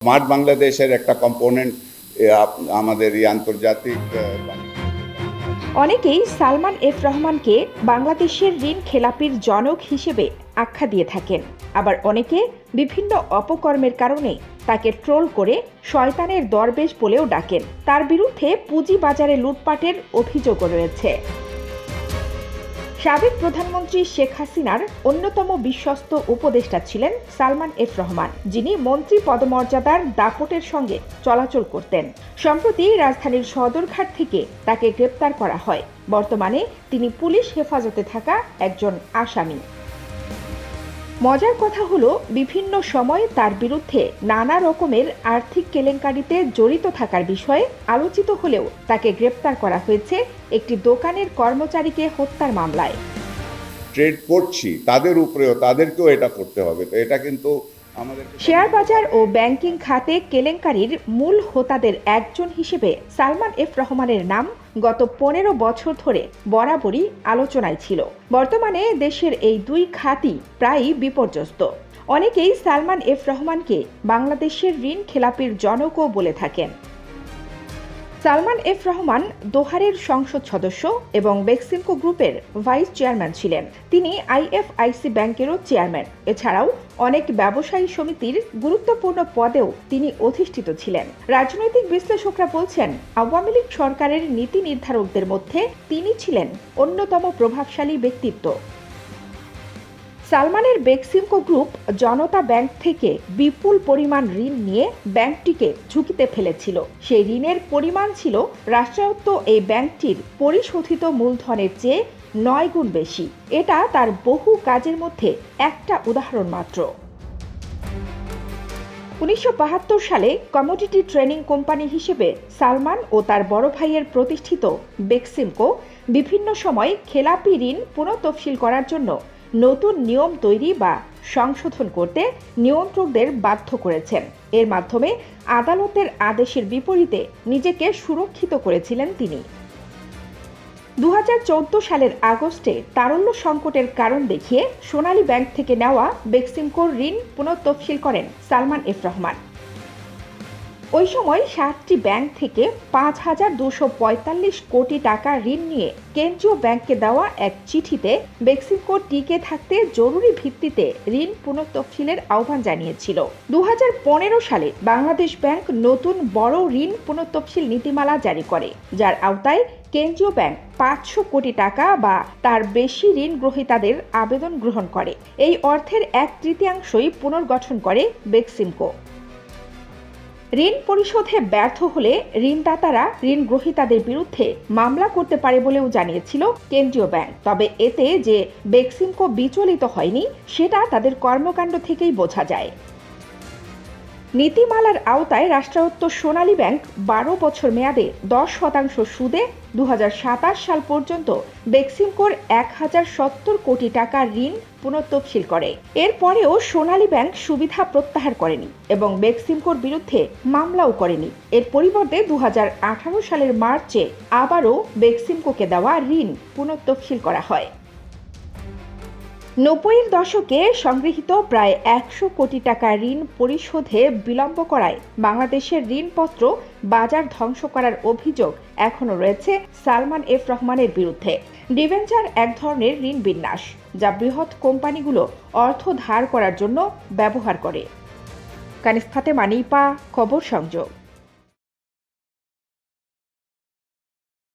Smart বাংলাদেশের একটা component আমাদের এই আন্তর্জাতিক অনেকেই সালমান এফ রহমানকে বাংলাদেশের ঋণ খেলাপির জনক হিসেবে আখ্যা দিয়ে থাকেন, আবার অনেকে বিভিন্ন অপকর্মের কারণে তাকে ট্রোল করে শয়তানের দরবেশ বলেও ডাকেন। তার বিরুদ্ধে পুঁজিবাজারে লুটপাটের অভিযোগও রয়েছে। সাবেক প্রধানমন্ত্রী শেখ হাসিনার অন্যতম বিশ্বস্ত উপদেষ্টা ছিলেন সালমান এফ রহমান, যিনি মন্ত্রী পদমর্যাদার দাপটের সঙ্গে চলাচল করতেন। সম্প্রতি রাজধানীর সদরঘাট থেকে তাকে গ্রেপ্তার করা হয়। বর্তমানে তিনি পুলিশ হেফাজতে থাকা একজন আসামি। মজার কথা হলো, বিভিন্ন সময় তার বিরুদ্ধে নানা রকমের আর্থিক কেলেঙ্কারিতে জড়িত থাকার বিষয়ে আলোচিত হলেও তাকে গ্রেপ্তার করা হয়েছে একটি দোকানের কর্মচারীকে হত্যার মামলায়। ট্রেড করছি তাদেরকেও এটা করতে হবে। তো এটা কিন্তু শেয়ার বাজার ও ব্যাংকিং খাতে কেলেঙ্কারির মূল হোতাদের একজন হিসেবে সালমান এফ রহমানের নাম গত 15 বছর ধরে বরাবরই আলোচনায় ছিল। বর্তমানে দেশের এই দুই খাতই প্রায়ই বিপর্যস্ত। অনেকেই সালমান এফ রহমানকে বাংলাদেশের ঋণ খেলাপির জনকও বলে থাকেন। সালমান এফ রহমান দোহারের সংসদ সদস্য এবং বেক্সিমকো গ্রুপের ভাইস চেয়ারম্যান ছিলেন। তিনি আইএফআইসি ব্যাংকেরও চেয়ারম্যান। এছাড়াও অনেক ব্যবসায়ী সমিতির গুরুত্বপূর্ণ পদেও তিনি অধিষ্ঠিত ছিলেন। রাজনৈতিক বিশ্লেষকরা বলছেন, আওয়ামী লীগ সরকারের নীতি নির্ধারকদের মধ্যে তিনি ছিলেন অন্যতম প্রভাবশালী ব্যক্তিত্ব। সালমানের বেক্সিমকো গ্রুপ জনতা ব্যাংক থেকে বিপুল পরিমাণ ঋণ নিয়ে ব্যাংকটিকে ঝুঁকিতে ফেলেছিল। সেই ঋণের পরিমাণ ছিল রাষ্ট্রায়ত্ত এই ব্যাংকটির পরিশোধিত মূলধনের চেয়ে 9 গুণ বেশি। এটা তার বহু কাজের মধ্যে একটা উদাহরণ মাত্র। 1972 সালে কমোডিটি ট্রেনিং কোম্পানি হিসেবে সালমান ও তার বড় ভাইয়ের প্রতিষ্ঠিত বেক্সিমকো বিভিন্ন সময় খেলাপি ঋণ পুনঃতফসিল করার জন্য নতুন নিয়ম তৈরি বা সংশোধন করতে নিয়ন্ত্রকদের বাধ্য করেছেন। এর মাধ্যমে আদালতের আদেশের বিপরীতে নিজেকে সুরক্ষিত করেছিলেন তিনি। 2014 সালের আগস্টে তারল্য সংকটের কারণ দেখিয়ে সোনালী ব্যাংক থেকে নেওয়া বেক্সিমকোর ঋণ পুনঃতফসিল করেন সালমান এফ রহমান। ওই সময় 7টি ব্যাংক থেকে 5,245 কোটি টাকা ঋণ নিয়ে কেন্দ্রীয় ব্যাংককে দেওয়া এক চিঠিতে বেক্সিমকো টিকে থাকতে জরুরি ভিত্তিতে ঋণ পুনঃতফসিলের আহ্বান জানিয়েছিল। 2015 সালে বাংলাদেশ ব্যাংক নতুন বড় ঋণ পুনঃতফসিল নীতিমালা জারি করে, যার আওতায় কেন্দ্রীয় ব্যাংক 500 কোটি টাকা বা তার বেশি ঋণ গ্রহীতাদের আবেদন গ্রহণ করে। এই অর্থের 1/3 পুনর্গঠন করে বেক্সিমকো। ঋণ পরিশোধে ব্যর্থ হলে ঋণদাতারা ঋণ গ্রহীতাদের বিরুদ্ধে মামলা করতে পারে বলেও জানিয়েছিল কেন্দ্রীয় ব্যাংক। তবে এতে যে বেক্সিমকো বিচলিত হয়নি সেটা তাদের কর্মকাণ্ড থেকেই বোঝা যায়। নীতিমালার আওতায় রাষ্ট্রায়ত্ত সোনালী ব্যাংক 12 বছর মেয়াদে 10% সুদে 2027 সাল পর্যন্ত বেক্সিমকোর 1070 কোটি টাকা ঋণ পুনঃতফসিল করে। এরপরেও সোনালী ব্যাংক সুবিধা প্রত্যাহার করেনি এবং বেক্সিমকোর বিরুদ্ধে মামলাও করেনি। এর পরিবর্তে 2018 সালের মার্চে আবারও বেক্সিমকোকে দেওয়া ঋণ পুনঃতফসিল করা হয়। 90-এর দশকে সংগৃহীত প্রায় 100 কোটি টাকা ঋণ পরিশোধে বিলম্ব করায় বাংলাদেশের ঋণপত্র বাজার ধ্বংস করার অভিযোগ এখনও রয়েছে সালমান এফ রহমানের বিরুদ্ধে। ডিবেঞ্চার এক ধরনের ঋণ বিন্যাস, যা বৃহৎ কোম্পানিগুলো অর্থ ধার করার জন্য ব্যবহার করে। কানিজ ফাতেমা, নিপা, খবর সংযোগ।